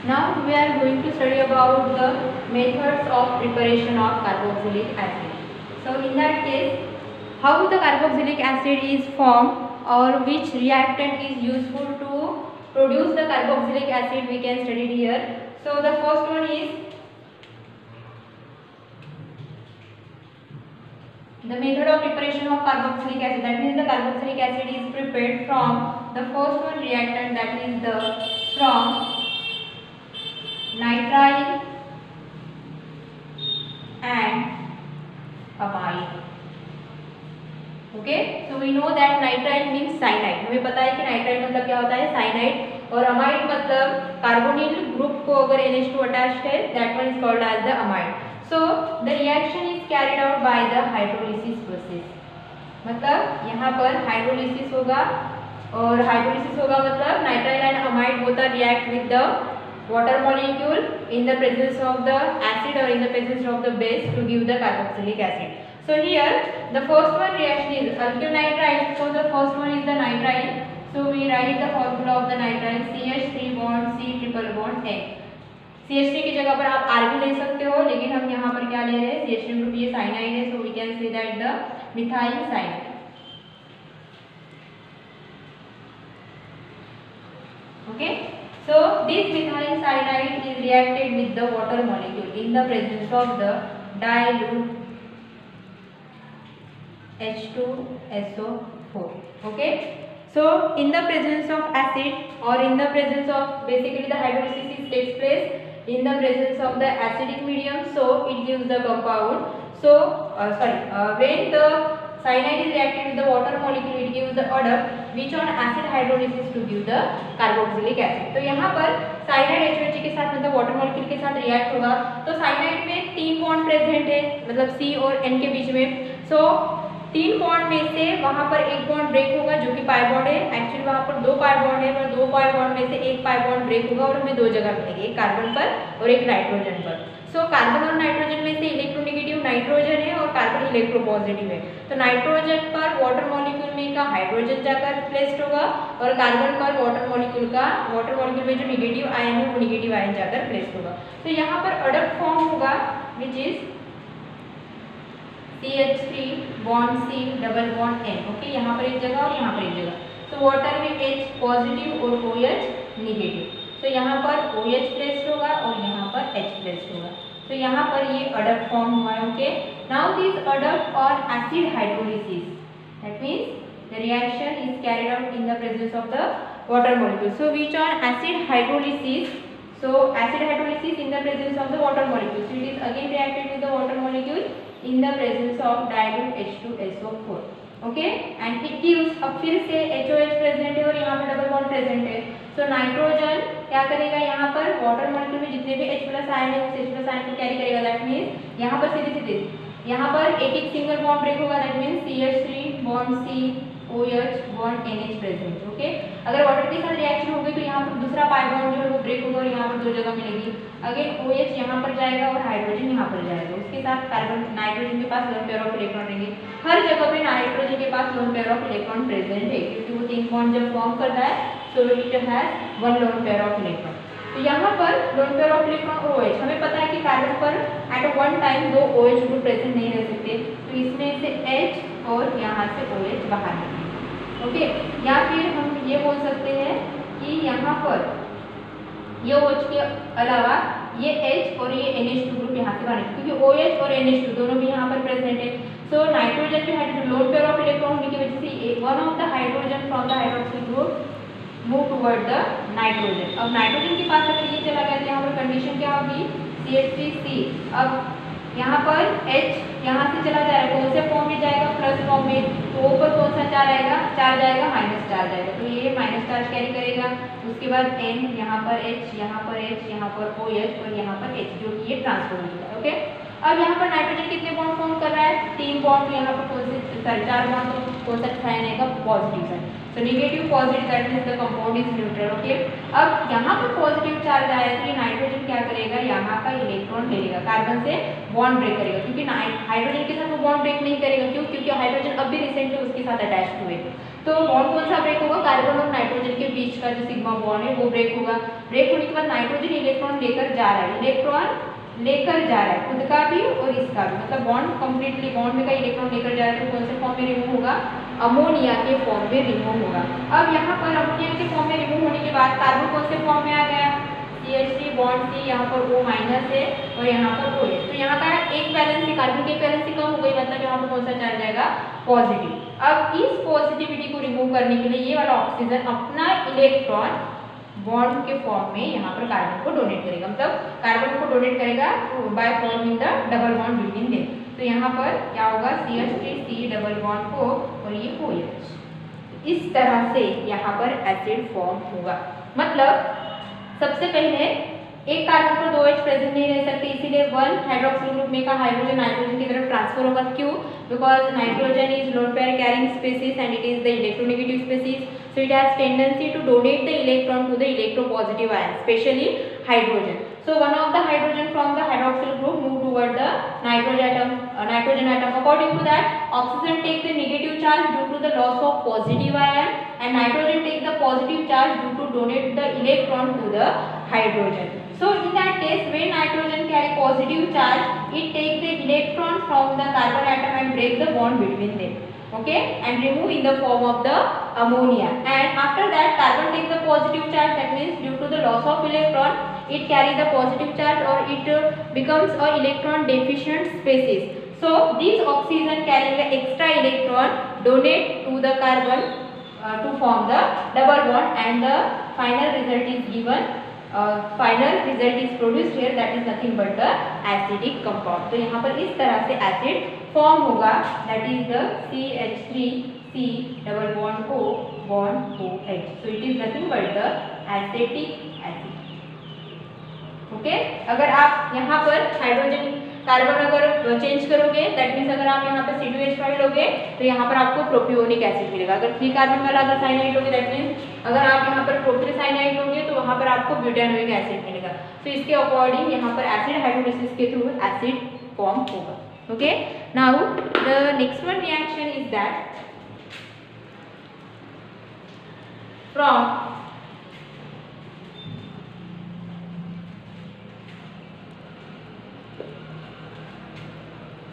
Now we are going to study about the methods of preparation of carboxylic acid. So in that case, how the carboxylic acid is formed or which reactant is useful to produce the carboxylic acid we can study here. So the first one is the method of preparation of carboxylic acid. That means the carboxylic acid is prepared from the first one reactant, that is from nitrile and amide. Okay, so we know that nitrile means cyanide. हमें पता है कि nitrile मतलब क्या होता है, cyanide, और amide मतलब कार्बोनिल ग्रुप को अगर NH2 अटैच्ड है, that one is called as the amide. So the reaction is carried out by the hydrolysis process. मतलब यहाँ पर हाइड्रोलिसिस होगा, और हाइड्रोलिसिस होगा मतलब nitrile and amide both are react with the water molecule in the presence of the acid or in the presence of the base to give the carboxylic acid. So here the first one reaction is alkyl nitrile. So the first one is the nitrile. So we write the formula of the nitrile, CH3 bond C triple bond N. CH3 की जगह पर आप R भी ले सकते हो, लेकिन हम यहाँ पर क्या ले रहे हैं, CH3 ग्रुप ये साइनाइड है, so we can say that the methyl cyanide. Okay. So this methyl cyanide is reacted with the water molecule in the presence of the dilute H2SO4. Okay. So in the presence of acid or in the presence of basically the hydrolysis takes place in the presence of the acidic medium, so it gives the compound. So when the cyanide is reacted with the water molecule, it gives the adduct which on acid hydrolysis to give the carboxylic acid. तो यहाँ पर cyanide HOH के साथ मतलब water molecule के साथ react होगा, तो cyanide में 3 बॉन्ड प्रेजेंट है, मतलब C और N के बीच में. So 3 बॉन्ड में से वहाँ पर एक बॉन्ड ब्रेक होगा जो कि पाई बॉन्ड है. एक्चुअली वहाँ पर 2 पाई बॉन्ड है, पर 2 पाई बॉन्ड में से एक पाई बॉन्ड ब्रेक होगा और हमें 2 जगह मिलेगी, एक कार्बन पर और एक नाइट्रोजन पर. सो कार्बन और नाइट्रोजन में से इलेक्ट्रोनेगेटिव नाइट्रोजन है और कार्बन इलेक्ट्रोपॉजिटिव है. तो नाइट्रोजन पर वाटर मॉलिक्यूल में का हाइड्रोजन जाकर प्लेस्ड होगा और कार्बन पर वाटर मॉलिक्यूल में जो नेगेटिव आयन है वो नेगेटिव आयन जाकर प्लेस्ड होगा. तो यहाँ पर अडक्ट फॉर्म होगा which is CH3 bond C double bond N. Okay, यहाँ पर एक जगह और यहाँ पर एक जगह. तो वाटर में H पॉजिटिव और OH नेगेटिव. तो यहाँ पर OH प्लेस्ड होगा और यहाँ पर H प्लेस्ड होगा. तो यहाँ पर ये अडक्ट फॉर्म हुआ है. ओके, नाउ दिस अडक्ट और acid hydrolysis, that means the reaction is carried out in the presence of the water molecule. So which on acid hydrolysis, so acid hydrolysis in the presence of the water molecule, so it is again reacted with the water molecule in the presence of dilute H2SO4. okay, and it gives, अब फिर से HOH present है और यहाँ पर double bond present है. तो nitrogen क्या करेगा, यहाँ पर वाटर मॉलिक्यूल में जितने भी H प्लस आयन है उस H प्लस आयन को कैरी करेगा. दैट मीन्स यहाँ पर सीधे यहाँ पर एक सिंगल बॉन्ड ब्रेक होगा. That means CH3 bond C OH bond NH present. Okay, अगर वाटर के साथ रिएक्शन होगी तो यहाँ पर दूसरा पाई बॉन्ड जो है वो ब्रेक होगा और यहाँ पर 2 जगह मिलेगी. अगेन OH यहाँ पर जाएगा और हाइड्रोजन यहाँ पर जाएगा. उसके साथ कार्बन नाइट्रोजन के पास लोन पेयर ऑफ इलेक्ट्रॉन रहेंगे. हर जगह पे नाइट्रोजन के पास lone pair of electron present है क्योंकि वो 3 बॉन्ड जब फॉर्म करता है so it has 1 lone pair of electron. तो यहाँ पर lone pair of electron OH, हमें पता है कि कार्बन पर at one time 2 OH group present नहीं रह सकते, तो इसमें से H और यहाँ से OH बाहर निकलेंगे. ओके, या फिर हम ये बोल सकते हैं कि यहाँ पर ये OH के अलावा ये H और ये NH2 ग्रुप यहाँ से बाहर, क्योंकि OH और NH2 दोनों भी यहाँ पर प्रेजेंट है. सो नाइट्रोजन पे hydrogen loan pair of electron होने की वजह से one of the hydrogen from the hydroxyl group move toward the nitrogen. अब नाइट्रोजन के पास अगर ये चला गया तो यहाँ पर कंडीशन क्या होगी, CH3C. अब यहाँ पर H यहाँ से चला जाएगा, कौन से फॉर्म में जाएगा, प्लस फॉर्म में. तो ऊपर कौन सा चार्ज आएगा, चार्ज आएगा माइनस चार्ज आएगा, तो ये माइनस चार्ज कैरी करेगा. उसके बाद N, यहाँ पर H, यहाँ पर H, यहाँ पर OH और यहाँ पर H, जो कि ये ट्रांसफर हो चुका है. ओके, अब यहाँ पर नाइट्रोजन कितने बॉन्ड फॉर्म कर रहा है, 3 बॉन्ड. तो यहाँ पर कौन से 4 बॉन्ड, तो कौन सा साइन आएगा, positive sign. So negative positive, that means the compound is neutral. Okay. अब यहाँ पर पॉजिटिव चार्ज आया तो ये नाइट्रोजन क्या करेगा, यहाँ का इलेक्ट्रॉन ले लेगा, कार्बन से बॉन्ड ब्रेक करेगा, क्योंकि हाइड्रोजन के साथ वो बॉन्ड ब्रेक नहीं करेगा। क्यों? क्योंकि हाइड्रोजन अब भी रिसेंटली उसके साथ अटैच हुए। तो बॉन्ड कौन सा ब्रेक होगा, कार्बन और नाइट्रोजन के बीच का जो सिग्मा बॉन्ड है वो ब्रेक होगा। ब्रेक होने के बाद नाइट्रोजन इलेक्ट्रॉन लेकर जा रहा है, इलेक्ट्रॉन लेकर जा रहा है खुद का भी और इसका भी, मतलब बॉन्ड कंप्लीटली बॉन्ड में का इलेक्ट्रॉन लेकर जा रहा है। तो कौन से फॉर्म में रिमूव होगा, अमोनिया के फॉर्म में रिमूव होगा। अब यहाँ पर अमोनिया के फॉर्म में रिमूव होने के बाद कार्बन कौन से फॉर्म में आ गया, CH3 बॉन्ड C, यहाँ पर O माइनस है और यहाँ पर OH। तो यहाँ का एक वैलेंसी, कार्बन की वैलेंसी कम हो गई, मतलब यहाँ पर कौन सा चार्ज जाएगा, पॉजिटिव। अब इस पॉजिटिविटी को रिमूव करने के लिए ये वाला ऑक्सीजन अपना इलेक्ट्रॉन बॉन्ड के फॉर्म में यहाँ पर कार्बन को डोनेट करेगा, मतलब कार्बन को डोनेट करेगा by forming the double bond between them. तो यहाँ पर क्या होगा, CH3C डबल बॉन्ड को और ये OH। इस तरह से यहाँ पर एसिड फॉर्म होगा। मतलब सबसे पहले एक कार्बन पर 2 H प्रेजेंट नहीं रह सकते, इसीलिए 1 हाइड्रोक्सिल ग्रुप में का हाइड्रोजन नाइट्रोजन की तरफ ट्रांसफर होगा। क्यों? Because nitrogen is lone pair carrying species and it is the electronegative species, so it has tendency to donate the electron to the electropositive ion, especially hydrogen. So one of the hydrogen from the hydroxyl group move toward the nitrogen atom. According to that, oxygen take the negative charge due to the loss of positive ion and nitrogen take the positive charge due to donate the electron to the hydrogen. So in that case, when nitrogen carry positive charge, it take the electron from the carbon atom and break the bond between them. Okay, and remove in the form of the ammonia, and after that carbon take the positive charge, that means due to the loss of electron it carry the positive charge or it becomes a electron deficient species. So these oxygen carrying the extra electron donate to the carbon to form the double bond, and the final result is given, final result is produced here, that is nothing but the acidic compound. तो यहाँ पर इस तरह से acid form होगा, that is the CH3C double bond O bond OH. So it is nothing but the acetic acid. Okay? अगर आप यहाँ पर हाइड्रोजन कार्बन अगर चेंज करोगे, दैट मीन्स अगर आप यहाँ पर C2H5 लोगे तो यहाँ पर आपको प्रोपियोनिक एसिड मिलेगा। अगर 3 कार्बन वाला अगर साइनाइड लोगे, दैट मीन्स अगर आप यहाँ पर प्रोपिल साइनाइड लोगे तो वहाँ पर आपको ब्यूटानोइक एसिड मिलेगा। तो इसके अकॉर्डिंग यहाँ पर एसिड हाइड्रोलिसिस के थ्रू एसिड फॉर्म होगा। Okay, now the next one reaction is that from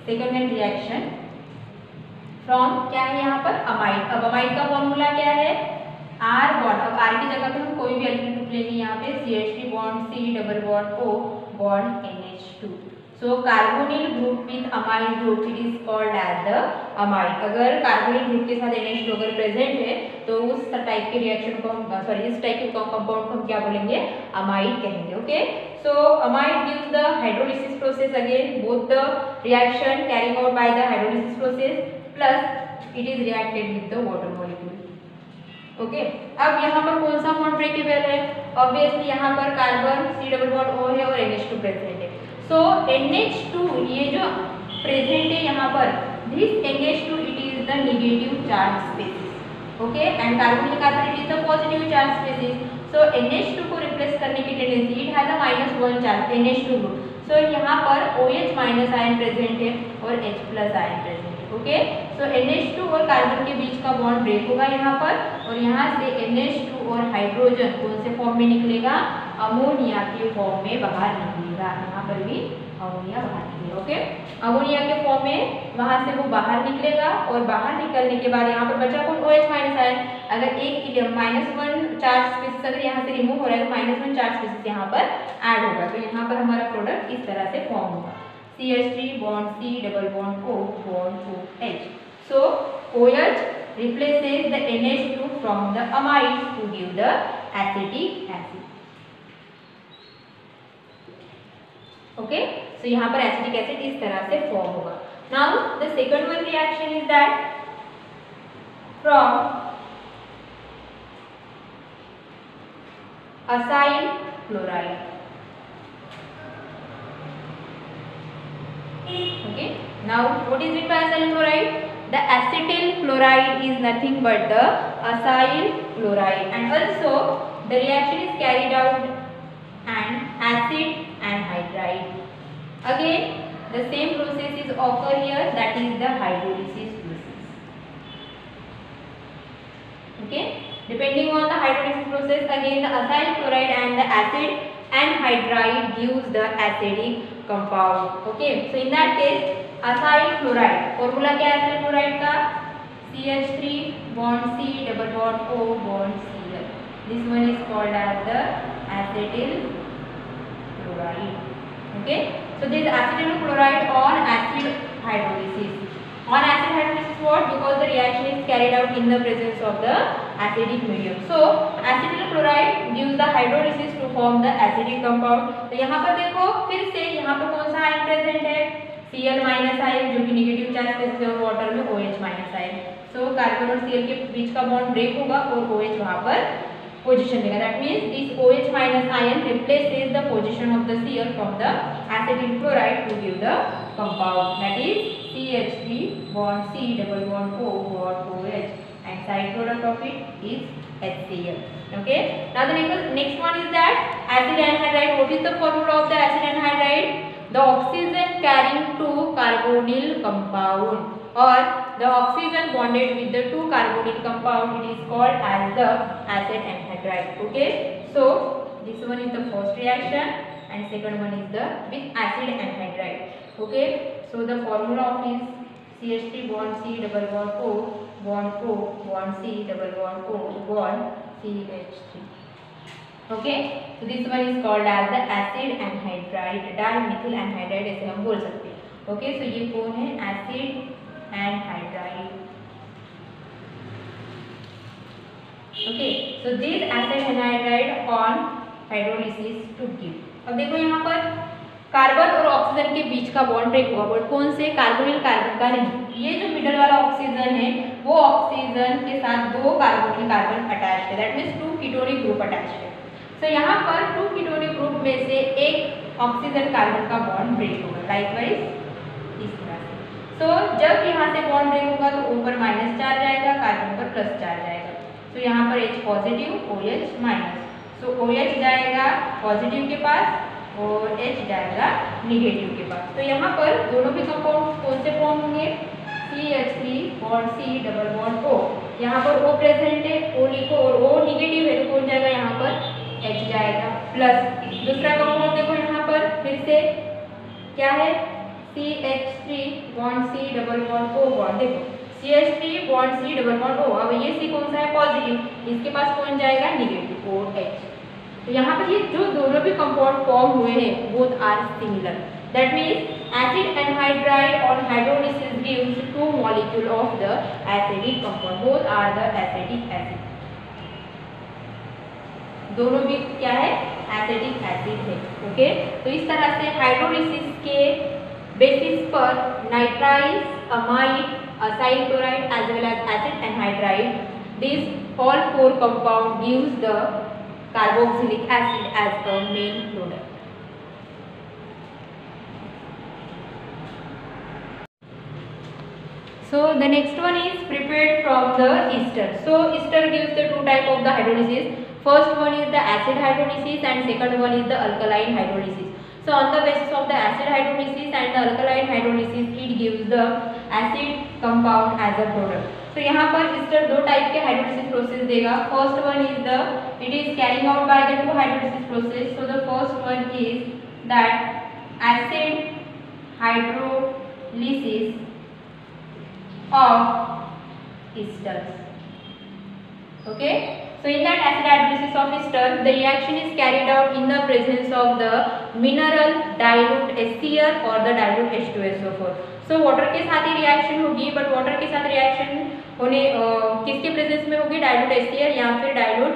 second hand reaction from क्या है यहाँ पर, अमाइड। अब अमाइड का फॉर्मूला क्या है, R बॉन्ड। अब R की जगह पे हम कोई भी एलिमेंट लेंगे, यहाँ पे CH3 bond C double bond O bond NH2। So carbonyl group with amide group it is called as the amide. अगर कार्बोनिल ग्रुप के साथ NH2 अगर प्रेजेंट है तो उस टाइप के रिएक्शन को हम इस टाइप के कंपाउंड को हम क्या बोलेंगे, अमाइड कहेंगे। Okay, so amide gives the hydrolysis process, again both the reaction carried out by the hydrolysis process plus it is reacted with the water molecule. Okay, अब यहाँ पर कौन सा बॉन्ड ब्रेकेबल है, ऑब्वियसली यहाँ पर carbon C double bond O है और NH2 प्रेजेंट है। so NH2 ये जो प्रेजेंट है यहाँ पर, this NH2 it is the negative charge species. Okay, and carbonyl carbon it is the positive charge species. So NH2 को रिप्लेस करने की tendency, it has a -1 charge NH2 group. So यहाँ पर OH माइनस आयन प्रेजेंट है और H plus ion present है। Okay, so NH2 और carbon के बीच का बॉन्ड ब्रेक होगा यहाँ पर, और यहाँ से NH2 और हाइड्रोजन कौन से फॉर्म में निकलेगा, अमोनिया के फॉर्म में बाहर निकलेगा। यहाँ पर भी अमोनिया बाहर निकलेगा। ओके, अमोनिया के फॉर्म में वहाँ से वो बाहर निकलेगा, और बाहर निकलने के बाद यहाँ पर बचा कौन, OH माइनस आयन। अगर एक -1 चार्ज स्पीसीज अगर यहाँ से रिमूव हो रहा है तो -1 चार्ज स्पीसीज यहाँ पर ऐड होगा। तो यहाँ पर हमारा प्रोडक्ट इस तरह से फॉर्म होगा, CH3 bond C double bond O bond OH। So OH replaces the NH2 from the amide to give the acetic acid. Okay, so यहाँ पर एसिटिक एसिड इस तरह से फॉर्म होगा। Now the second one reaction is that from acyl chloride. Okay, now what is it by acyl chloride? The acetyl chloride is nothing but the acyl chloride, and also the reaction is carried out and acid anhydride. Again the same process is occur here, that is the hydrolysis process. Okay, depending on the hydrolysis process, again the acyl chloride and the acid anhydride gives the acidic compound. Okay, so in that case acyl chloride formula क्या है acyl chloride का, CH3 bond C double bond O bond Cl. This one is called as the acetyl chloride. Okay, so this acetyl chloride on acid hydrolysis. On acid hydrolysis what? Because the reaction is carried out in the presence of the acidic medium. So acetyl chloride gives the hydrolysis to form the acidic compound. तो यहाँ पर देखो फिर से यहाँ पर कौन सा आयन प्रेजेंट है, Cl माइनस आयन जो कि नेगेटिव चार्ज स्पेसिस है, और वाटर में OH minus ion. So carbon और Cl के बीच का बॉन्ड ब्रेक होगा और OH वहाँ पर पोजीशन लेगा. That means this OH minus ion replaces the position of the Cl from the acetyl chloride to give the compound, that is CH3 bond C double bond O bond OH, and side product of it is HCl. Okay, now the next one is that acid anhydride. What is the formula of the acid anhydride? The oxygen carrying two carbonyl compound, or the oxygen bonded with the two carbonyl compound, it is called as the acid anhydride. Okay, so this one is the first reaction and second one is the with acid anhydride. Okay, so the formula of is CH3 bond C double bond O bond O bond C double bond O bond CH3. Okay, so this one is called as the acid anhydride, dimethyl anhydride ऐसे हम बोल सकते हैं. Okay, so ये कौन है, acid anhydride. Okay, so this acid anhydride on hydrolysis to give. अब देखो यहाँ पर कार्बन और ऑक्सीजन के बीच का बॉन्ड ब्रेक हुआ, बट कौन से, कार्बोनिल कार्बन का नहीं. ये जो मिडल वाला ऑक्सीजन है वो ऑक्सीजन के साथ दो कार्बोनिल कार्बन अटैच है, that means 2 ketonic group attach है. तो यहाँ पर 2 कीटोनिक ग्रुप में से एक ऑक्सीजन कार्बन का बॉन्ड ब्रेक होगा, लाइकवाइज इस तरह से. तो जब यहाँ से बॉन्ड ब्रेक होगा तो ऊपर माइनस चार्ज आएगा, कार्बन पर प्लस चार्ज आएगा. तो यहाँ पर H पॉजिटिव OH माइनस, सो OH जाएगा पॉजिटिव के पास और H जाएगा निगेटिव के पास. तो यहाँ पर दोनों भी कंपाउंड कौन से फॉर्म होंगे, CH3 bond C double bond O. यहाँ पर O प्रेजेंट है, O लिखो, और O निगेटिव है तो कौन जाएगा, यहाँ पर H जाएगा प्लस. दूसरा कंपाउंड देखो यहाँ पर फिर से क्या है, CH3 bond C double bond O bond. देखो CH3 bond C double bond O. अब ये C कौन सा है, पॉजिटिव, इसके पास कौन जाएगा, निगेटिव, OH. तो यहाँ पर ये जो दोनों भी कंपाउंड फॉर्म हुए हैं both are similar. That means acid anhydride on hydrolysis gives 2 molecule of the acidic compound. Both are the acetic acid. दोनों भी क्या है, एसिडिक एसिड है. ओके, तो इस तरह से हाइड्रोलिसिस के बेसिस पर nitrile, amide, acyl chloride as well as acid anhydride, these all 4 compound gives the carboxylic acid as the main product. So the next one is prepared from the ester. So ester gives the 2 type of the hydrolysis. First one is the acid hydrolysis and second one is the alkaline hydrolysis. So on the basis of the acid hydrolysis and the alkaline hydrolysis, it gives the acid compound as a product. So यहाँ पर ester 2 type के hydrolysis process देगा. First one is the, it is carrying out by the 2 hydrolysis process. So the first one is that acid hydrolysis of esters. Okay, so in that acid hydrolysis of ester, the reaction is carried out in the presence of the mineral dilute HCl or the dilute H2SO4. So water के साथ ही reaction होगी, but water के साथ reaction होने किसके presence में होगी, dilute HCl या फिर डाइल्यूट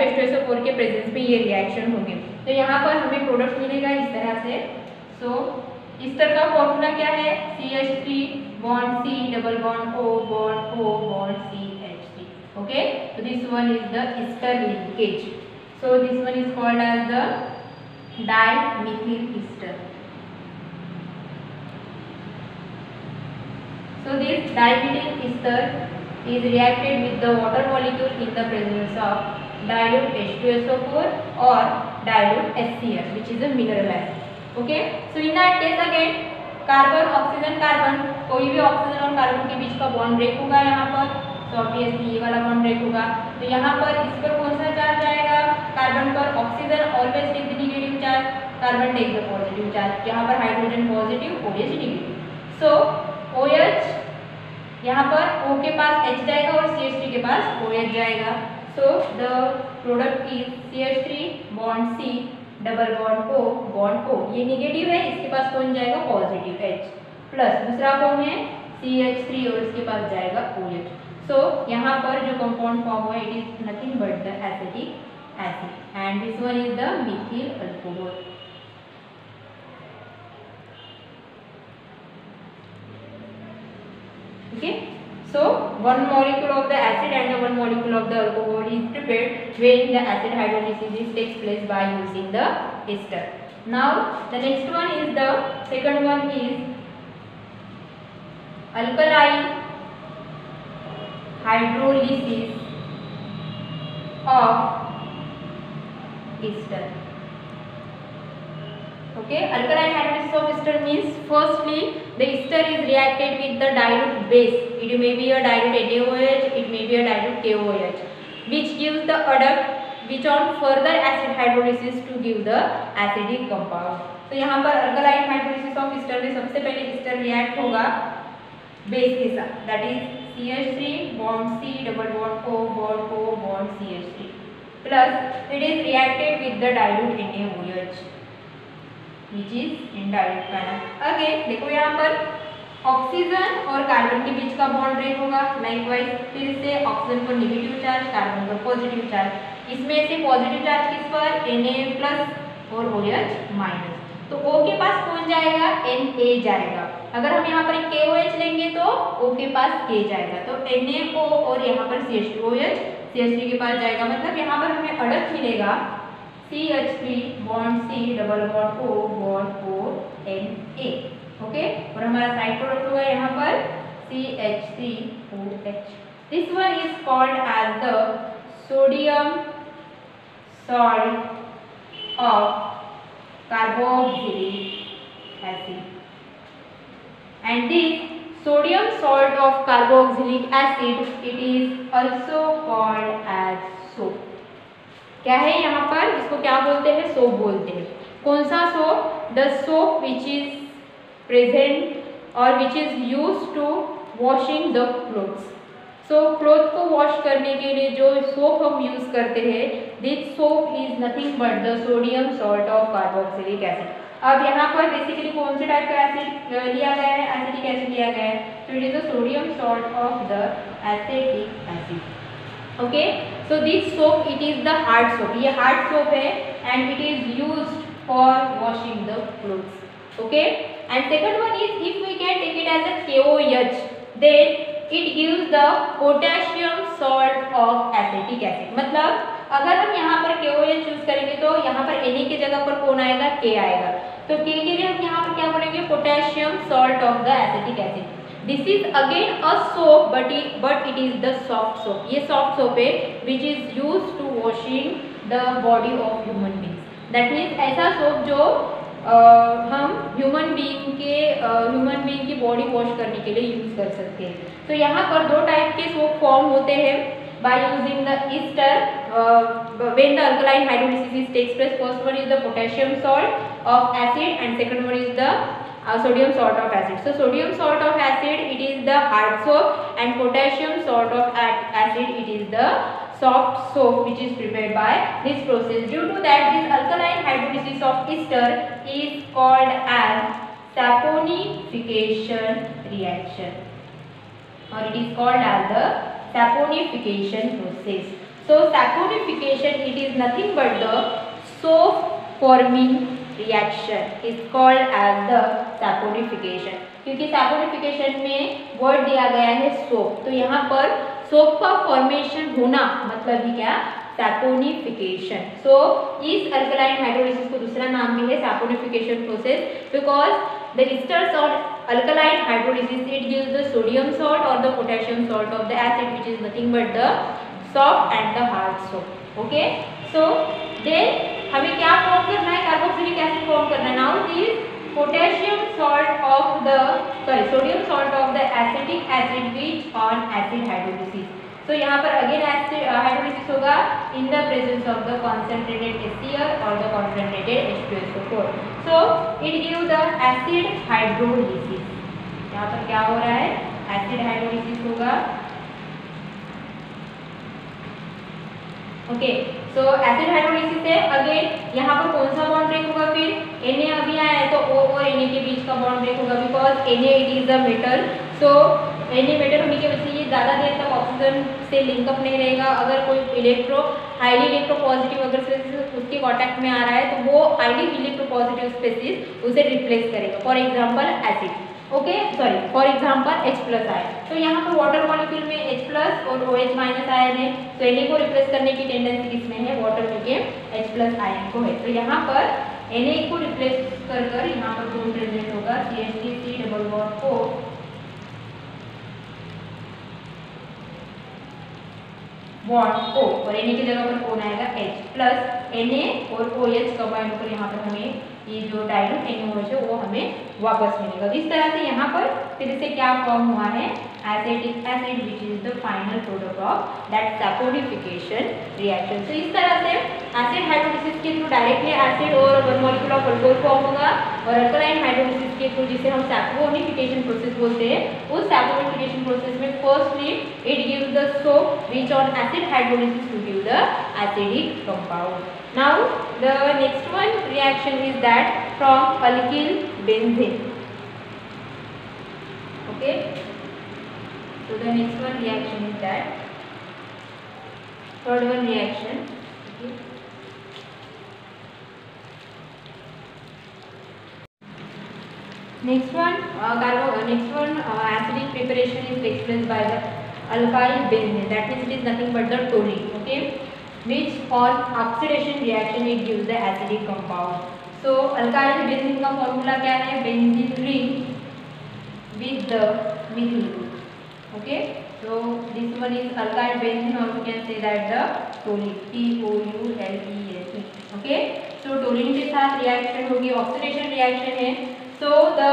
H2SO4 के प्रेजेंस में ये रिएक्शन होगी. तो यहाँ पर हमें प्रोडक्ट मिलेगा इस तरह से. सो ईस्टर का फॉर्मूला क्या है, CH3 bond C double bond O bond O bond CH3. Okay, so this one is the ester linkage. So this one is called as the dimethyl ester. So this dimethyl ester is reacted with the water molecule in the presence of dilute H2SO4 or dilute HCl, which is a mineral acid. Okay, so in that case again carbon oxygen carbon, कोई भी oxygen और carbon के बीच का bond break होगा यहाँ पर, तो ऑब्वियसली ये वाला बॉन्ड ब्रेक होगा। तो यहाँ पर इस पर कौन सा चार्ज आएगा, कार्बन पर oxygen always take the negative charge, carbon take the positive charge, यहाँ पर hydrogen positive, OH negative. So OH यहाँ पर O के पास H जाएगा और CH3 के पास OH जाएगा। So the product is CH3 bond C double bond O bond O, ये नेगेटिव है, इसके पास कौन जाएगा पॉजिटिव H, प्लस दूसरा कौन है CH3 और इसके पास जाएगा OH। सो यहाँ पर जो कंपाउंड फॉर्म हुआ it is nothing but the acetic acid and this one is the Mithil alcohol. Okay, so one molecule of the acid and the one molecule of the alcohol is prepared when the acid hydrolysis takes place by using the ester. Now the next one is the second one is alkaline hydrolysis of ester. Okay, alkaline hydrolysis of ester means firstly the ester is reacted with the dilute base. It may be a dilute NaOH, it may be a dilute KOH, which gives the adduct which on further acid hydrolysis to give the acidic compound. तो यहाँ पर alkaline hydrolysis of ester में सबसे पहले ester react होगा base के साथ, that is CH3 bond C double bond O bond O bond CH3 plus it is reacted with the dilute NaOH which is in dilute manner. Again देखो यहाँ पर oxygen और कार्बन के बीच का बॉन्ड ब्रेक होगा, लाइकवाइज फिर से ऑक्सीजन पर नेगेटिव चार्ज, कार्बन पर पॉजिटिव चार्ज, इसमें से पॉजिटिव चार्ज किस पर Na प्लस और OH माइनस, तो O के पास कौन जाएगा Na जाएगा। अगर हम यहाँ पर एक KOH लेंगे तो O के पास K जाएगा, तो NaO और यहाँ पर CH2OH CH3 के पास जाएगा, मतलब यहाँ पर हमें अडक्ट मिलेगा CH3 bond C double bond O bond O Na। Okay, और हमारा साइड प्रोडक्ट होगा यहाँ पर CH3OH। This one is called as the sodium salt of carboxylic acid and this sodium salt of carboxylic acid it is also called as soap। क्या है यहाँ पर, इसको क्या बोलते हैं, सोप बोलते हैं। कौन सा soap, the soap which is present और which is use to washing the clothes. So cloth को वॉश करने के लिए जो सोप हम यूज करते हैं, this soap is nothing but the sodium salt of carboxylic acid. अब यहाँ पर बेसिकली कौन से टाइप का एसिड लिया गया है, एसिटिक एसिड लिया गया है, तो it is the sodium salt of the acetic acid. Okay, so this soap it is the hard soap, ये हार्ड सोप है and it is used for washing the clothes. Okay, and second one is if we can take it as a KOH then it gives the potassium salt of acetic acid. मतलब अगर हम यहाँ पर KOH choose करेंगे तो यहाँ पर Na की जगह पर कौन आएगा, K आएगा, तो K के लिए हम यहाँ पर क्या बोलेंगे, potassium salt of the acetic acid. This is again a soap but it is the soft soap. ये सॉफ्ट सोप है which is use to washing the body of human beings. That means ऐसा soap जो हम human being की body wash करने के लिए use कर सकते हैं। तो यहाँ पर दो टाइप के सोप फॉर्म होते हैं by using the ester when the alkaline hydrolysis takes place. First one is the potassium salt of acid and second one is the sodium salt of acid. So sodium salt of acid it is the hard soap and potassium salt of acid it is the soft soap which is prepared by this process. Due to that this alkaline hydrolysis of ester is called as saponification reaction or it is called as the saponification process. So saponification it is nothing but the soap forming reaction is called as the saponification। क्योंकि saponification में word दिया गया है soap, तो यहाँ पर soap का formation होना मतलब ही क्या, saponification। So इस अल्कलाइन हाइड्रोलिसिस को दूसरा नाम भी है saponification process because the ester salt alkaline hydrolysis, it gives the sodium salt or the potassium salt of the acid, which is nothing but the soft and the hard soap. Okay, so then हमें क्या form करना है, carboxylic acid form करना है. Now this potassium salt of the sodium salt of the acetic acid which on acid hydrolysis. So यहाँ पर again acid hydrolysis होगा in the presence of the concentrated HCl or the concentrated H2SO4. So it gives the acid hydrolysis. यहाँ पर क्या हो रहा है, acid hydrolysis होगा. ओके, सो एसिड हाइड्रोलिसिस है. अगेन यहाँ पर कौन सा बॉन्ड ब्रेक होगा, फिर Na अभी आया है तो O और Na के बीच का बॉन्ड ब्रेक होगा, because Na it is the metal. So Na metal होने की वजह से ये ज़्यादा देर तक ऑक्सीजन से लिंकअप नहीं रहेगा. अगर कोई हाईली इलेक्ट्रो पॉजिटिव अगर उसके कॉन्टैक्ट में आ रहा है तो वो हाईली इलेक्ट्रो पॉजिटिव स्पेसिस उसे रिप्लेस करेगा. For example acid, okay sorry for example H+ ion. तो यहाँ पर वाटर मॉलिक्यूल में H+ और OH- आयन है, तो Na को रिप्लेस करने की टेंडेंसी किसमें है, वाटर में के H+ आयन को है. तो यहाँ पर Na को रिप्लेस कर यहाँ पर कौन प्रेजेंट होगा, CH3 double bond O bond O और Na की जगह पर कौन आएगा, H प्लस Na और OH कंबाइन होकर यहाँ पर हमें ये जो डाइल्यूट NaOH है वो हमें वापस मिलेगा. इस तरह से यहाँ पर फिर से क्या फॉर्म हुआ है, acetic acid which is the final product of that saponification reaction. तो इस तरह से एसिड हाइड्रोलिसिस के थ्रू डायरेक्टली एसिड और one molecule of alcohol form होगा, और अल्कलाइन हाइड्रोलिसिस के थ्रू जिसे हम सैपोनिफिकेशन प्रोसेस बोलते हैं, उस सैपोनिफिकेशन प्रोसेस में firstly it gives the soap which on acid hydrolysis to give the acidic compound. Now the next one reaction is that from alkyl benzene. Okay, so the next one reaction is that third one reaction. Okay. Next one acidic preparation is takes place by the alkyl benzene, that means it is nothing but the toluene. Okay, which on oxidation reaction it gives the acidic compound. So alkyl benzene का formula क्या है, benzene ring with the methyl group. Okay, so this one is alkyl benzene, or you can say that the toluene, TOULENE. Okay, so toluene के साथ reaction होगी, oxidation reaction है. So the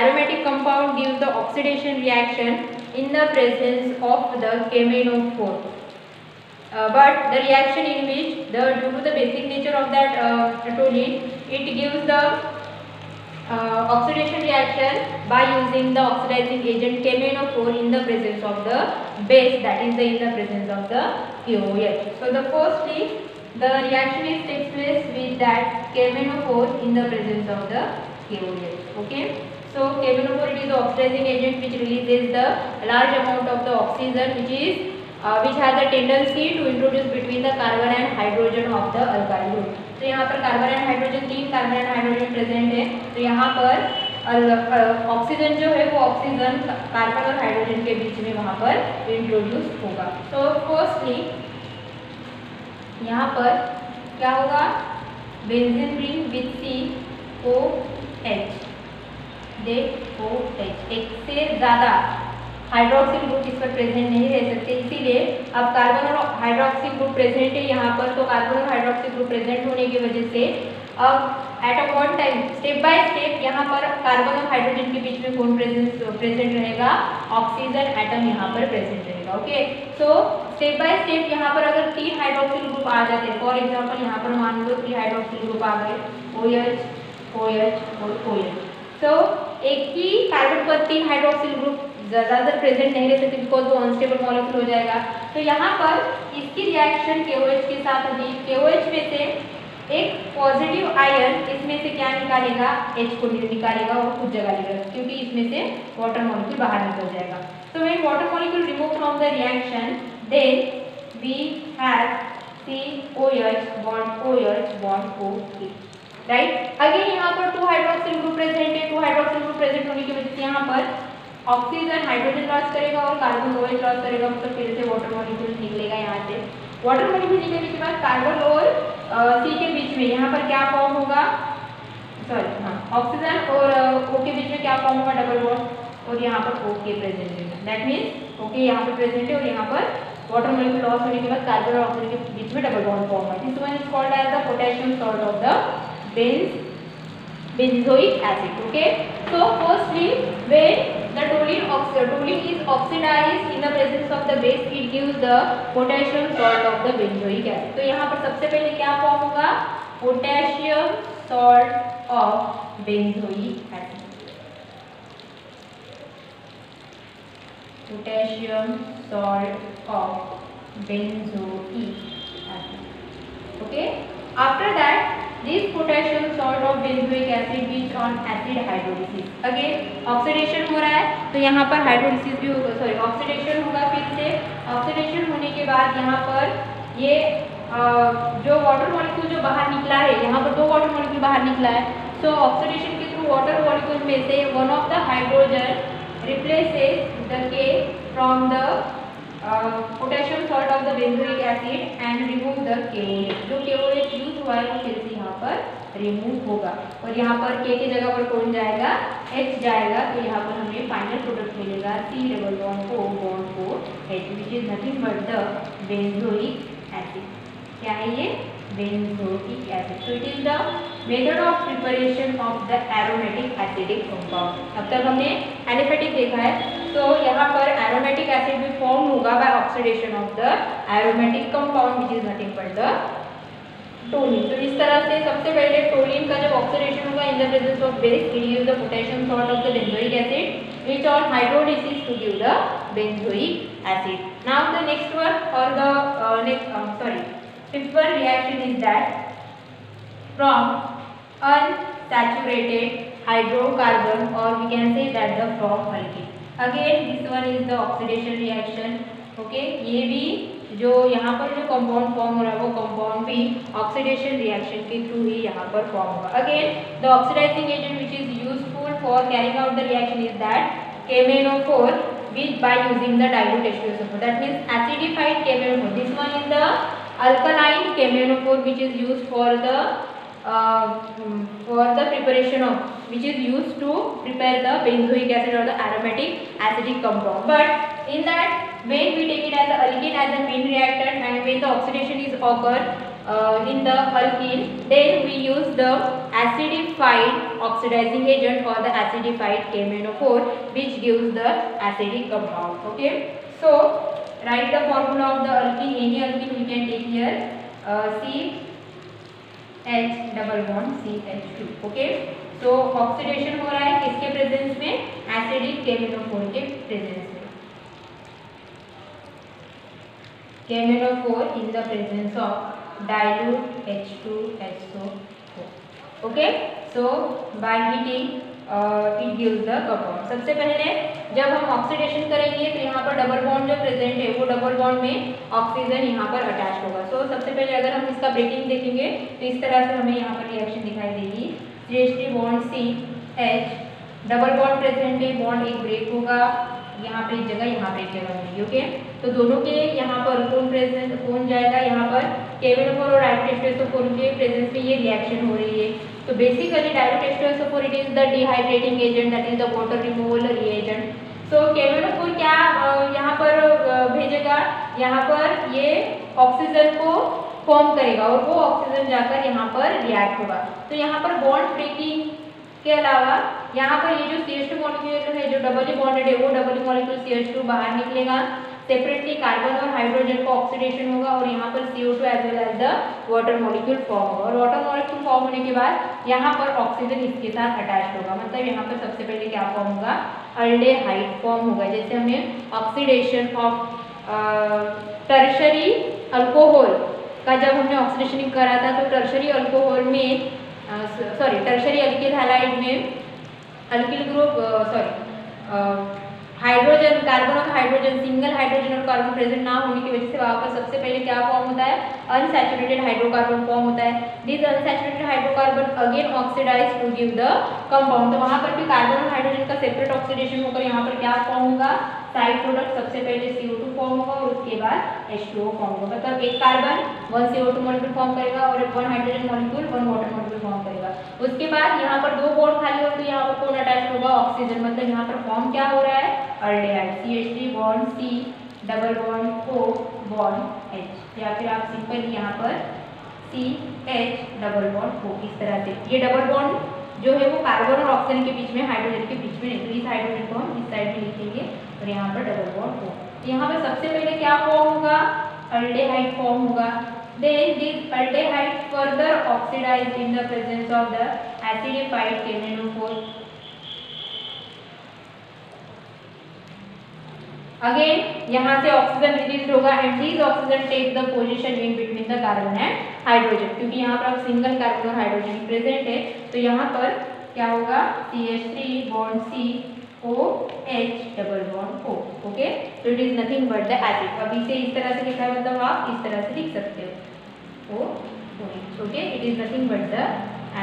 aromatic compound gives the oxidation reaction in the presence of the KMnO4. But the reaction in which due to the basic nature of that toluene, it gives the oxidation reaction by using the oxidizing agent KMnO4 in the presence of the base, that is in the presence of the KOH. So the firstly the reaction is takes place with that KMnO4 in the presence of the KOH. Okay, so KMnO4 it is the oxidizing agent which releases the large amount of the oxygen which has a tendency to introduce between the carbon and hydrogen of the alkyl group. तो यहाँ पर carbon and hydrogen, 3 carbon and hydrogen present है. तो यहाँ पर oxygen जो है वो ऑक्सीजन कार्बन और हाइड्रोजन के बीच में वहाँ पर इंट्रोड्यूस होगा. तो फर्स्टली यहाँ पर क्या होगा, बेंजीन रिंग विथ COH, एक से ज़्यादा हाइड्रोक्सिल ग्रुप इस पर प्रेजेंट नहीं रह सकते, इसीलिए अब कार्बन और हाइड्रोक्सिल ग्रुप प्रेजेंट है यहाँ पर. तो कार्बन और हाइड्रोक्सिल ग्रुप प्रेजेंट होने की वजह से अब at a one time step by step यहाँ पर कार्बन और हाइड्रोजन के बीच में कौन प्रेजेंट रहेगा, ऑक्सीजन एटम यहाँ पर प्रेजेंट रहेगा. Okay, so step by step यहाँ पर अगर 3 हाइड्रोक्सिल ग्रुप आ जाते हैं, फॉर एग्जाम्पल यहाँ पर मान लो 3 हाइड्रोक्सिल ग्रुप आ गए, OH OH और OH. तो एक ही कार्बन पर 3 हाइड्रोक्सिल ग्रुप ज़्यादातर प्रेजेंट नहीं रह सकते, बिकॉज वो अनस्टेबल मॉलिक्यूल हो जाएगा. तो यहाँ पर इसकी रिएक्शन KOH के साथ होगी. KOH में से एक पॉजिटिव आयन इसमें से क्या निकालेगा, H को निकालेगा और कुछ जगह लेगा, क्योंकि इसमें से वाटर मॉलिक्यूल बाहर निकल जाएगा. So when water molecule removed from the reaction, then we have COH bond OH bond OH. Right, again यहाँ पर 2 हाइड्रोक्सिल ग्रुप प्रेजेंट है. 2 हाइड्रोक्सिल ग्रुप प्रेजेंट होने की वजह से यहाँ पर ऑक्सीजन हाइड्रोजन लॉस करेगा और कार्बन OH लॉस करेगा, मतलब फिर से वाटर मॉलिक्यूल निकलेगा. यहाँ से वाटर मॉलिक्यूल निकलने के बाद कार्बन और C के बीच में यहाँ पर क्या फॉर्म होगा, सॉरी हाँ, ऑक्सीजन और O के बीच में क्या फॉर्म होगा, डबल बॉन्ड, और यहाँ पर OK प्रेजेंट है। दैट मीन्स OK यहाँ पर प्रेजेंट है और यहाँ पर वाटर मॉलिक्यूल लॉस होने के बाद कार्बन और ऑक्सीजन के बीच में डबल बॉन्ड फॉर्म है। This one is called as the potassium salt of the benzoic acid. Okay, so firstly when the toluene is oxidized in the presence of the base, it gives the potassium salt of the benzoic acid. तो यहाँ पर सबसे पहले क्या form होगा, potassium salt of benzoic acid, potassium salt of benzoic acid. Okay, after that this potassium salt of benzoic acid is on acid hydrolysis. Again oxidation हो रहा है तो यहाँ पर हाइड्रोलिसिस भी होगा, सॉरी ऑक्सीडेशन होगा. फिर से ऑक्सीडेशन होने के बाद यहाँ पर ये जो वाटर मॉलिक्यूल जो बाहर निकला है, यहाँ पर 2 वाटर मॉलिक्यूल बाहर निकला है. सो ऑक्सीडेशन के थ्रू वाटर मॉलिक्यूल में से one of the hydrogen replaces the K from the potassium salt of the benzoic acid and remove the KOH. जो KOH यूज हुआ है वो फिर से यहाँ पर रिमूव होगा और यहाँ पर K की जगह पर कौन जाएगा, H जाएगा. तो यहाँ पर हमें फाइनल प्रोडक्ट मिलेगा C double bond O bond 4 H, which is nothing but the benzoic acid. क्या है ये, benzoic acid. So it is the method of preparation of the aromatic acidic compound. अब तक हमने एलिफेटिक देखा है, तो यहाँ पर एरोमेटिक एसिड भी फॉर्म होगा by oxidation of the aromatic compound which is nothing but the toluene. तो इस तरह से सबसे पहले टोलिन का जब ऑक्सीडेशन होगा in the presence of base, it gives the potassium salt of the benzoic acid which on hydrolysis to give the benzoic acid. Now the next one और the fifth one reaction is that from unsaturated hydrocarbon, or we can say that the from alkene. Again this one is the oxidation reaction. Okay, ये भी जो यहाँ पर जो compound form हो रहा है वो कंपाउंड भी ऑक्सीडेशन रिएक्शन के थ्रू ही यहाँ पर फॉर्म होगा. Again the oxidizing agent which is useful for carrying out the reaction is that KMnO4 which by using the dilute H2SO4. That means acidified KMnO4. This one is the alkaline KMnO4 which is used for the preparation of, which is used to prepare the benzoic acid or the aromatic acidic compound. But in that when we take it as a alkene as a main reactant, and when the oxidation is occur in the alkene, then we use the acidified oxidizing agent or the acidified KMnO4 which gives the acidic compound. Okay, so write the formula of the alkene. Any alkene we can take here, CH double bond CH2. Okay, so oxidation हो रहा है किसके presence में, acidic KMnO4 के presence में. KMnO4 in the presence of dilute H2SO4. Okay, so by heating it gives the compound. सबसे पहले जब हम ऑक्सीडेशन करेंगे तो यहाँ पर डबल बॉन्ड जो प्रेजेंट है वो डबल बॉन्ड में ऑक्सीजन यहाँ पर अटैच होगा. सो सबसे पहले अगर हम इसका ब्रेकिंग देखेंगे तो इस तरह से हमें यहाँ पर रिएक्शन दिखाई देगी. CH3 bond CH double bond present है, बॉन्ड एक ब्रेक होगा, यहाँ पे एक जगह, यहाँ पे एक जगह होगी. ओके, तो दोनों के यहाँ पर कौन जाएगा, यहाँ पर KMnO4 और dilute H2SO4 के प्रेजेंस में ये रिएक्शन हो रही है. तो basically dilute H2SO4 it is the dehydrating agent, that is the water removal reagent. So KMnO4 क्या यहाँ पर भेजेगा, यहाँ पर ये ऑक्सीजन को फॉर्म करेगा और वो ऑक्सीजन जाकर यहाँ पर रिएक्ट होगा. तो यहाँ पर बॉन्ड ब्रेकिंग के अलावा यहाँ पर ये जो CH2 मॉलिक्यूल है जो डबली बॉन्डेड है वो डबली मॉलिक्यूल CH2 बाहर निकलेगा. सेपरेटली कार्बन और हाइड्रोजन का ऑक्सीडेशन होगा और यहाँ पर CO2 as well as the water molecule form होगा. और वाटर मॉलिक्यूल फॉर्म होने के बाद यहाँ पर ऑक्सीजन इसके साथ अटैच होगा. मतलब यहाँ पर सबसे पहले क्या फॉर्म होगा, अल्डेहाइड फॉर्म होगा. जैसे हमने ऑक्सीडेशन ऑफ टर्शरी अल्कोहल का जब हमने ऑक्सीडेशन करा था तो टर्शरी अल्कोहल में टर्शरी अल्किल हैलाइड में अल्किल ग्रुप हाइड्रोजन, कार्बन और हाइड्रोजन, सिंगल हाइड्रोजन और कार्बन प्रेजेंट ना होने की वजह से वहाँ पर सबसे पहले क्या फॉर्म होता है, अनसैचुरेटेड हाइड्रोकार्बन फॉर्म होता है. This unsaturated hydrocarbon again oxidize to give the compound. तो वहां पर भी कार्बन और हाइड्रोजन का सेपरेट ऑक्सीडेशन होकर यहाँ पर क्या फॉर्म होगा, साइड प्रोडक्ट सबसे पहले CO2 फॉर्म होगा और उसके बाद H2O फॉर्म होगा। मतलब एक कार्बन 1 CO2 मॉलिक्यूल फॉर्म करेगा और 1 hydrogen molecule 1 water molecule form करेगा। उसके बाद यहाँ पर 2 बॉन्ड खाली होगा तो यहाँ पर कौन अटैच होगा, ऑक्सीजन। मतलब यहाँ पर फॉर्म क्या हो रहा है, aldehyde, CH3 bond C double bond O bond H, या फिर आप सिंपल यहाँ पर CH डबल बॉन्ड O, इस तरह से। ये डबल बॉन्ड जो है वो कार्बन और ऑक्सीजन के बीच में, हाइड्रोजन के बीच में नहीं, तो इस हाइड्रोजन को हम इस साइड में लिखेंगे और यहाँ पर डबल बॉन्ड O। तो यहाँ पर सबसे पहले क्या फॉर्म होगा, अल्डेहाइड फॉर्म होगा। Then this aldehyde further oxidized in the presence of the acidified KNO4. Again यहाँ से ऑक्सीजन रिलीज होगा and this oxygen take the position in between the carbon and hydrogen, क्योंकि यहाँ पर सिंगल कार्बन और hydrogen present है। तो यहाँ पर क्या होगा, CH3 bond C OH double bond O। Okay, तो it is nothing but the acid. अब इसे इस तरह से लिखा है, मतलब आप इस तरह से लिख सकते हो OH। Okay, it is nothing but the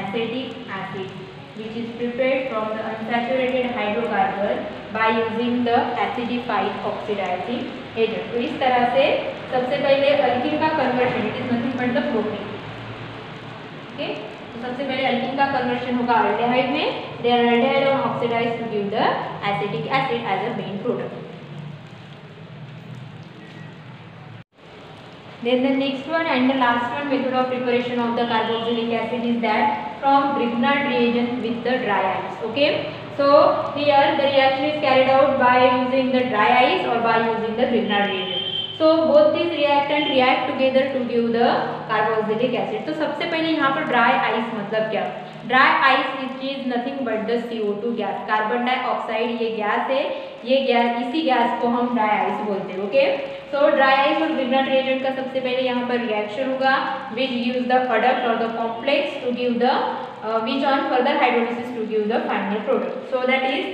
acetic acid which is prepared from the unsaturated hydrocarbon by using the acidified oxidizing agent। तो इस तरह से सबसे पहले अल्कीन का conversion, it is nothing but the propane. Okay, तो सबसे पहले अल्कीन का कन्वर्शन होगा अल्डेहाइड में, देन अल्डेहाइड और oxidize to give the acetic acid as a main product. Then the next one and the last one method of preparation of the carboxylic acid is that from Grignard reagent with the dry ice. Okay, so here the reaction is carried out by using the dry ice or by using the Grignard reagent. So both these reactant react together to give the carboxylic acid. तो सबसे पहले यहाँ पर dry ice मतलब क्या, dry ice which is nothing but the CO2 gas, carbon dioxide ये gas है, ये गैस, इसी गैस को हम ड्राई आइस बोलते हैं। ओके, सो ड्राई आइस और ग्रिग्नार्ड रिएजेंट का सबसे पहले यहाँ पर रिएक्शन होगा विच गिव्स द प्रोडक्ट और the complex to give the which on further hydrolysis to give the final product. So that is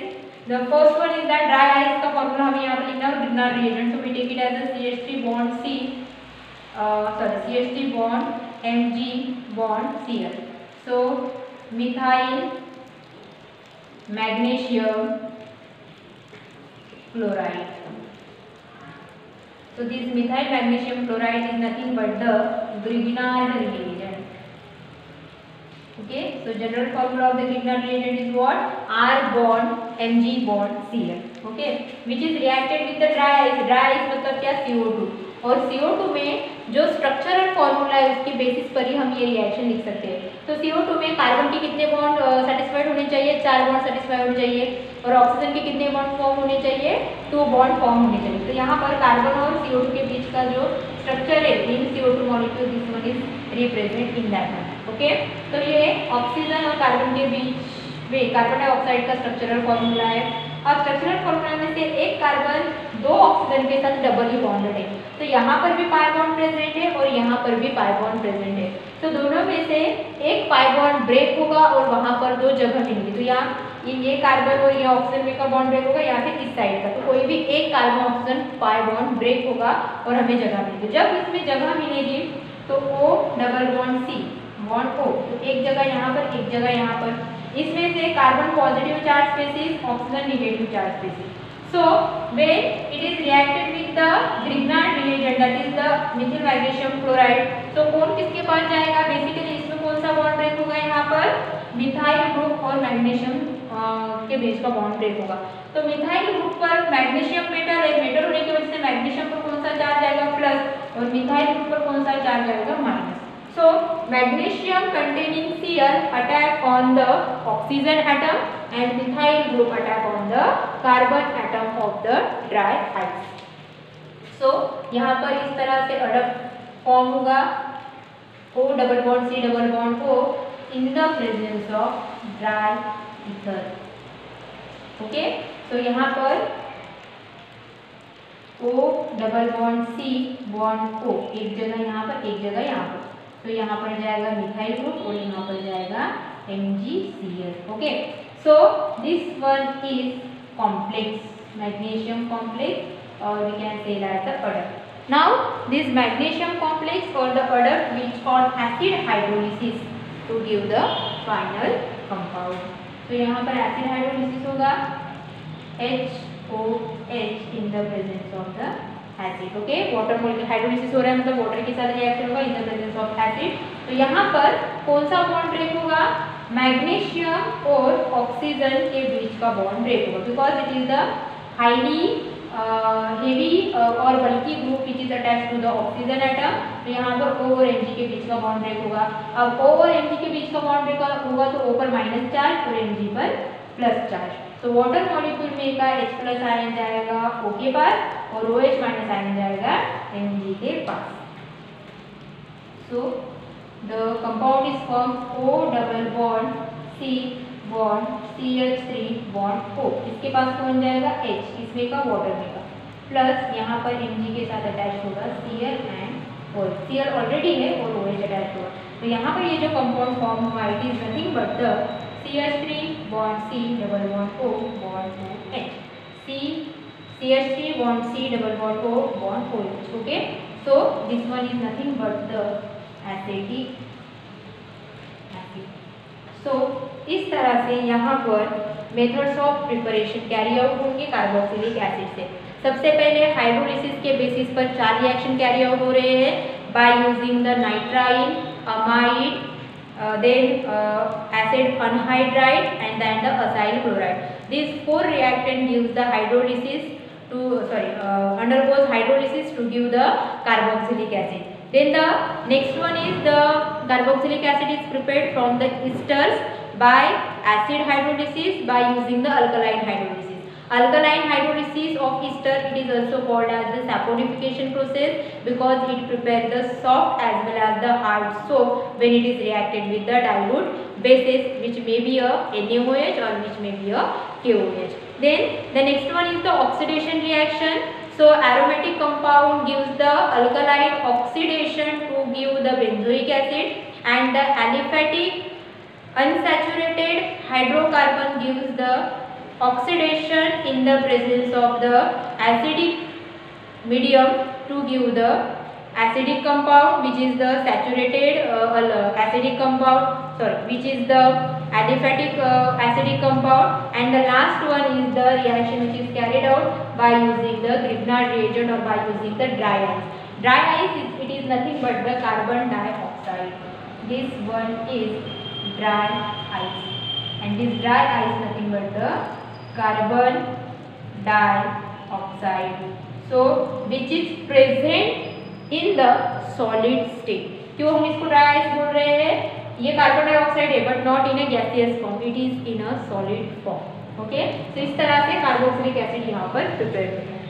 the first one is that dry ice का formula हमें यहाँ पर लिखना है, और Grignard reagent so we take it as a CH3 bond C CH3 bond Mg bond Cl। So methyl magnesium chloride. So this methyl magnesium chloride is nothing but the Grignard reagent. Okay, so general formula of the Grignard reagent is what, R bond Mg bond Cl. Okay, which is reacted with the dry ice. Dry ice मतलब क्या, CO2, और CO2 में जो structural formula है उसके basis पर ही हम ये रिएक्शन लिख सकते हैं। तो CO2 में कार्बन के कितने बॉन्ड सेटिस्फाइड होने चाहिए, 4 बॉन्ड सेटिस्फाइड होने चाहिए, और ऑक्सीजन के कितने बॉन्ड फॉर्म होने चाहिए, 2 बॉन्ड फॉर्म होने चाहिए। तो यहाँ पर कार्बन और CO2 के बीच का जो स्ट्रक्चर है इन CO2 molecule, this one is represent in that one. Okay, तो ये ऑक्सीजन और कार्बन के बीच में कार्बन डाइऑक्साइड का स्ट्रक्चरल फॉर्मूला है। अब स्ट्रक्चरल फॉर्मूला में से एक कार्बन 2 ऑक्सीजन के साथ डबली बॉन्डेड है, तो यहाँ पर भी पाई बॉन्ड प्रेजेंट है और यहाँ पर भी पाई बॉन्ड प्रेजेंट है। तो दोनों में से एक पाई बॉन्ड ब्रेक होगा और वहाँ पर 2 जगह मिलेंगी। तो यहाँ ये कार्बन और ये ऑक्सीजन में का बॉन्ड ब्रेक होगा, या फिर इस साइड का, तो कोई भी एक carbon oxygen pi bond break होगा और हमें जगह मिलेगी। जब इसमें जगह मिलेगी तो O double bond C bond O, तो एक जगह यहाँ पर, एक जगह यहाँ पर, इसमें से carbon positive charge species, oxygen negative charge species. So when it is reacted with the Grignard reagent, that is the methyl magnesium chloride, तो कौन किसके पास जाएगा, बेसिकली इसमें कौन सा बॉन्ड ब्रेक होगा, यहाँ पर मिथाइल ग्रुप और मैग्नीशियम के बीच का बॉन्ड ब्रेक होगा। तो मिथाइल ग्रुप पर मैग्नीशियम मेटल है, मेटल होने की वजह से मैग्नीशियम पर कौन सा चार्ज आएगा, प्लस, और मिथाइल ग्रुप पर कौन सा चार्ज आएगा, minus. So magnesium containing Cl attack on the oxygen atom and methyl group attack on the carbon atom of the dry ice. So यहाँ पर इस तरह से अडक्ट फॉर्म होगा, O double bond C double bond O in the presence of dry ether. Okay, so यहाँ पर O double bond C bond O, एक जगह यहाँ पर, एक जगह यहाँ पर, तो यहाँ पर जाएगा मिथाइल ग्रुप और यहाँ पर जाएगा MgCl। Okay, so this one is complex magnesium complex और we can say that the product. Now this magnesium complex or the product which on acid hydrolysis to give the final compound. तो यहाँ पर acid hydrolysis होगा HOH in the presence of the acid. Okay, water molecule hydrolysis हो रहा है मतलब water के साथ रिएक्शन होगा in the presence of acid. तो यहाँ पर कौन सा बॉन्ड ब्रेक होगा? मैग्नीशियम और ऑक्सीजन के बीच का बॉन्ड ब्रेक होगा because it is the highly heavy और bulky group which is attach to the oxygen atom. तो यहाँ पर O और Mg के बीच का बॉन्ड ब्रेक होगा. अब O और Mg के बीच का बॉन्ड ब्रेक होगा तो O पर माइनस चार्ज और Mg पर प्लस चार्ज. तो वाटर मॉलिक्यूल में का H प्लस आयन जाएगा O के पास और OH माइनस आयन जाएगा Mg के पास. So the compound is form O double bond C bond CH3 bond O. इसके पास कौन जाएगा H, इसमें का वाटर में का प्लस यहाँ पर Mg के साथ अटैच होगा Cl and OH. Cl already है और OH अटैच होगा. तो यहाँ पर ये जो कंपाउंड फॉर्म हुआ it is nothing but the CH3 bond C double bond O bond OH. CH3 bond C double bond O bond OH. Okay. So this one is nothing but the acetic acid. So इस तरह से यहाँ पर methods of preparation carry out होंगे carboxylic acid से. सबसे पहले hydrolysis के बेसिस पर 4 रिएक्शन कैरी आउट हो रहे हैं by using the nitrile, amide, then acid anhydride and then the acyl chloride. These 4 reactant gives the hydrolysis to undergoes hydrolysis to give the carboxylic acid. Then the next one is the carboxylic acid is prepared from the esters by acid hydrolysis by using the alkaline hydrolysis. Alkaline hydrolysis of ester it is also called as the saponification process because it prepares the soft as well as the hard soap when it is reacted with the dilute bases which may be a NaOH or which may be a KOH. Then the next one is the oxidation reaction. So aromatic compound gives the alkaline oxidation to give the benzoic acid and the aliphatic unsaturated hydrocarbon gives the oxidation in the presence of the acidic medium to give the acidic compound which is the saturated acidic compound which is the aliphatic acidic compound. And the last one is the reaction which is carried out by using the Grignard reagent or by using the dry ice. Dry ice it is nothing but the carbon dioxide. This one is dry ice and this dry ice nothing but the carbon dioxide. So which is present in the solid state. क्यों हम इसको dry ice बोल रहे हैं? ये carbon dioxide है but not in A gaseous form, it is in a solid form. Okay, तो इस तरह से कार्बोक्सिलिक एसिड यहाँ पर प्रिपेयर होता है.